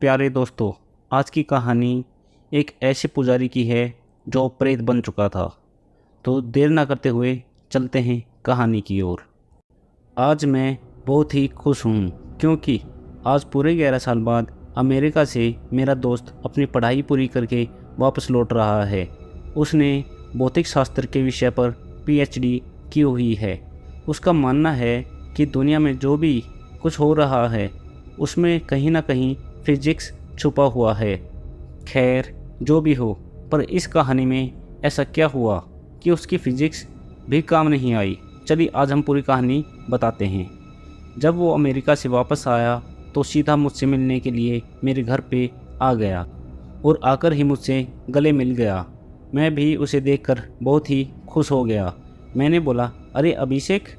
प्यारे दोस्तों, आज की कहानी एक ऐसे पुजारी की है जो प्रेत बन चुका था। तो देर ना करते हुए चलते हैं कहानी की ओर। आज मैं बहुत ही खुश हूँ क्योंकि आज पूरे 11 साल बाद अमेरिका से मेरा दोस्त अपनी पढ़ाई पूरी करके वापस लौट रहा है। उसने भौतिक शास्त्र के विषय पर पीएचडी की हुई है। उसका मानना है कि दुनिया में जो भी कुछ हो रहा है उसमें कहीं ना कहीं फिजिक्स छुपा हुआ है। खैर, जो भी हो, पर इस कहानी में ऐसा क्या हुआ कि उसकी फिजिक्स भी काम नहीं आई। चलिए आज हम पूरी कहानी बताते हैं। जब वो अमेरिका से वापस आया तो सीधा मुझसे मिलने के लिए मेरे घर पे आ गया और आकर ही मुझसे गले मिल गया। मैं भी उसे देखकर बहुत ही खुश हो गया। मैंने बोला, अरे अभिषेक,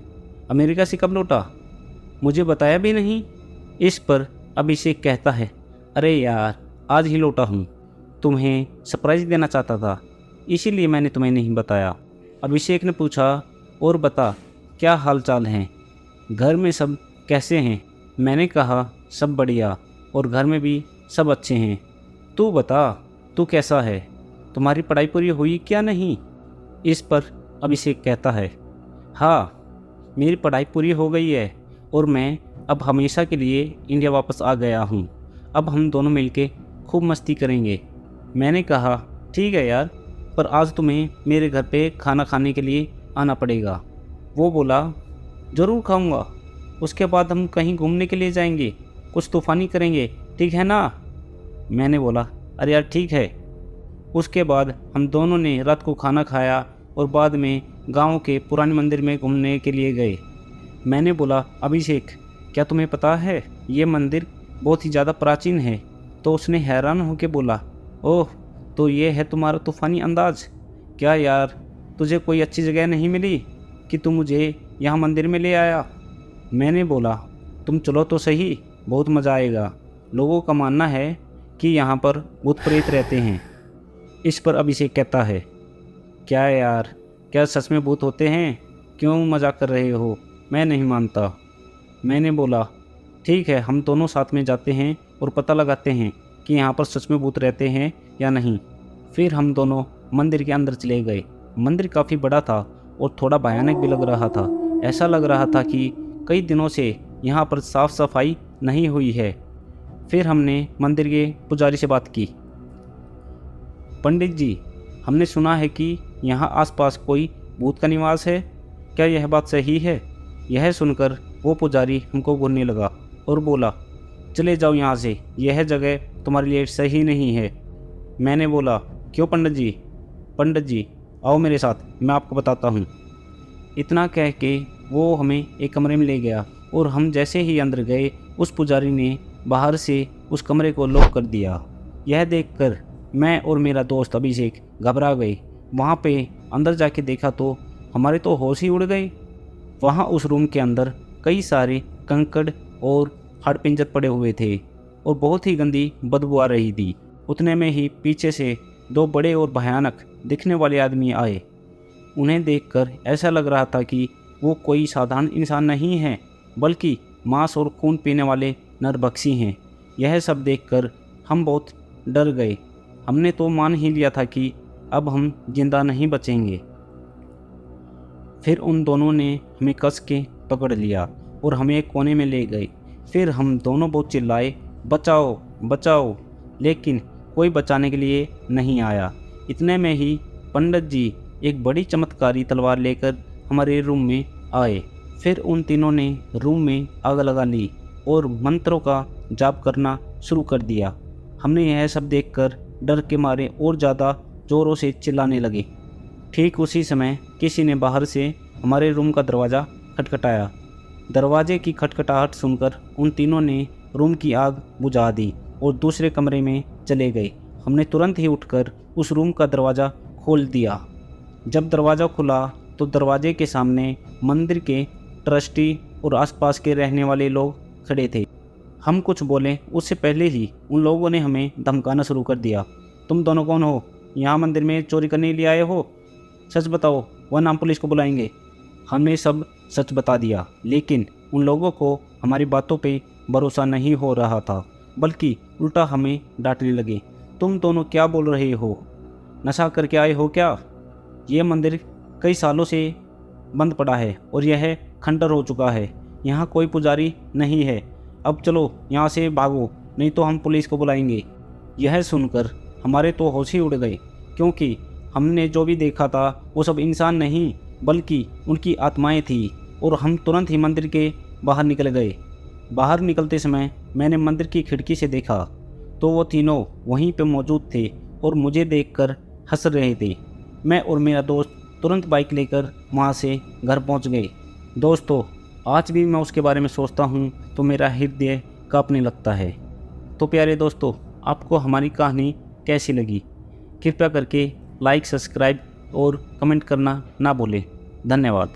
अमेरिका से कब लौटा? मुझे बताया भी नहीं। इस पर अभिषेक कहता है, अरे यार, आज ही लौटा हूँ। तुम्हें सरप्राइज़ देना चाहता था, इसीलिए मैंने तुम्हें नहीं बताया। अभिषेक ने पूछा, और बता, क्या हाल चाल हैं? घर में सब कैसे हैं? मैंने कहा, सब बढ़िया, और घर में भी सब अच्छे हैं। तू बता, तू कैसा है? तुम्हारी पढ़ाई पूरी हुई क्या नहीं? इस पर अभिषेक कहता है, हाँ, मेरी पढ़ाई पूरी हो गई है और मैं अब हमेशा के लिए इंडिया वापस आ गया हूँ। अब हम दोनों मिलके खूब मस्ती करेंगे। मैंने कहा, ठीक है यार, पर आज तुम्हें मेरे घर पे खाना खाने के लिए आना पड़ेगा। वो बोला, ज़रूर खाऊंगा। उसके बाद हम कहीं घूमने के लिए जाएंगे, कुछ तूफ़ानी करेंगे, ठीक है ना? मैंने बोला, अरे यार ठीक है। उसके बाद हम दोनों ने रात को खाना खाया और बाद में गांव के पुराने मंदिर में घूमने के लिए गए। मैंने बोला, अभिषेक, क्या तुम्हें पता है ये मंदिर बहुत ही ज़्यादा प्राचीन है? तो उसने हैरान होकर बोला, ओह, तो ये है तुम्हारा तूफ़ानी अंदाज। क्या यार, तुझे कोई अच्छी जगह नहीं मिली कि तू मुझे यहाँ मंदिर में ले आया? मैंने बोला, तुम चलो तो सही, बहुत मज़ा आएगा। लोगों का मानना है कि यहाँ पर भूत प्रेत रहते हैं। इस पर अभिषेक कहता है, क्या यार, क्या सच में भूत होते हैं? क्यों मजाक कर रहे हो? मैं नहीं मानता। मैंने बोला, ठीक है, हम दोनों साथ में जाते हैं और पता लगाते हैं कि यहाँ पर सच में भूत रहते हैं या नहीं। फिर हम दोनों मंदिर के अंदर चले गए। मंदिर काफ़ी बड़ा था और थोड़ा भयानक भी लग रहा था। ऐसा लग रहा था कि कई दिनों से यहाँ पर साफ़ सफाई नहीं हुई है। फिर हमने मंदिर के पुजारी से बात की। पंडित जी, हमने सुना है कि यहाँ आसपास कोई भूत का निवास है, क्या यह बात सही है? यह सुनकर वो पुजारी हमको घूरने लगा और बोला, चले जाओ यहाँ से, यह जगह तुम्हारे लिए सही नहीं है। मैंने बोला, क्यों पंडित जी? पंडित जी, आओ मेरे साथ, मैं आपको बताता हूँ। इतना कह के वो हमें एक कमरे में ले गया और हम जैसे ही अंदर गए, उस पुजारी ने बाहर से उस कमरे को लॉक कर दिया। यह देखकर मैं और मेरा दोस्त अभिषेक घबरा गए। वहाँ पे अंदर जाके देखा तो हमारे तो होश ही उड़ गए। वहाँ उस रूम के अंदर कई सारे कंकड़ और हाड़पिंजर पड़े हुए थे और बहुत ही गंदी बदबू आ रही थी। उतने में ही पीछे से दो बड़े और भयानक दिखने वाले आदमी आए। उन्हें देखकर ऐसा लग रहा था कि वो कोई साधारण इंसान नहीं हैं, बल्कि मांस और खून पीने वाले नरभक्षी हैं। यह सब देखकर हम बहुत डर गए। हमने तो मान ही लिया था कि अब हम जिंदा नहीं बचेंगे। फिर उन दोनों ने हमें कस के पकड़ लिया और हमें एक कोने में ले गए। फिर हम दोनों बहुत चिल्लाए, बचाओ बचाओ, लेकिन कोई बचाने के लिए नहीं आया। इतने में ही पंडित जी एक बड़ी चमत्कारी तलवार लेकर हमारे रूम में आए। फिर उन तीनों ने रूम में आग लगा ली और मंत्रों का जाप करना शुरू कर दिया। हमने यह सब देखकर डर के मारे और ज़्यादा ज़ोरों से चिल्लाने लगे। ठीक उसी समय किसी ने बाहर से हमारे रूम का दरवाज़ा खटखटाया। दरवाजे की खटखटाहट सुनकर उन तीनों ने रूम की आग बुझा दी और दूसरे कमरे में चले गए। हमने तुरंत ही उठकर उस रूम का दरवाज़ा खोल दिया। जब दरवाज़ा खुला तो दरवाजे के सामने मंदिर के ट्रस्टी और आसपास के रहने वाले लोग खड़े थे। हम कुछ बोले उससे पहले ही उन लोगों ने हमें धमकाना शुरू कर दिया। तुम दोनों कौन हो? यहाँ मंदिर में चोरी करने के लिए आए हो? सच बताओ, वरना हम पुलिस को बुलाएंगे। हमने सब सच बता दिया, लेकिन उन लोगों को हमारी बातों पे भरोसा नहीं हो रहा था, बल्कि उल्टा हमें डांटने लगे। तुम दोनों क्या बोल रहे हो? नशा करके आए हो क्या? ये मंदिर कई सालों से बंद पड़ा है और यह खंडर हो चुका है। यहाँ कोई पुजारी नहीं है। अब चलो यहाँ से भागो, नहीं तो हम पुलिस को बुलाएंगे। यह सुनकर हमारे तो होश ही उड़ गए, क्योंकि हमने जो भी देखा था वो सब इंसान नहीं बल्कि उनकी आत्माएं थी। और हम तुरंत ही मंदिर के बाहर निकल गए। बाहर निकलते समय मैंने मंदिर की खिड़की से देखा तो वो तीनों वहीं पे मौजूद थे और मुझे देखकर हंस रहे थे। मैं और मेरा दोस्त तुरंत बाइक लेकर वहाँ से घर पहुँच गए। दोस्तों, आज भी मैं उसके बारे में सोचता हूँ तो मेरा हृदय कांपने लगता है। तो प्यारे दोस्तों, आपको हमारी कहानी कैसी लगी? कृपया करके लाइक, सब्सक्राइब और कमेंट करना ना भूलें। धन्यवाद।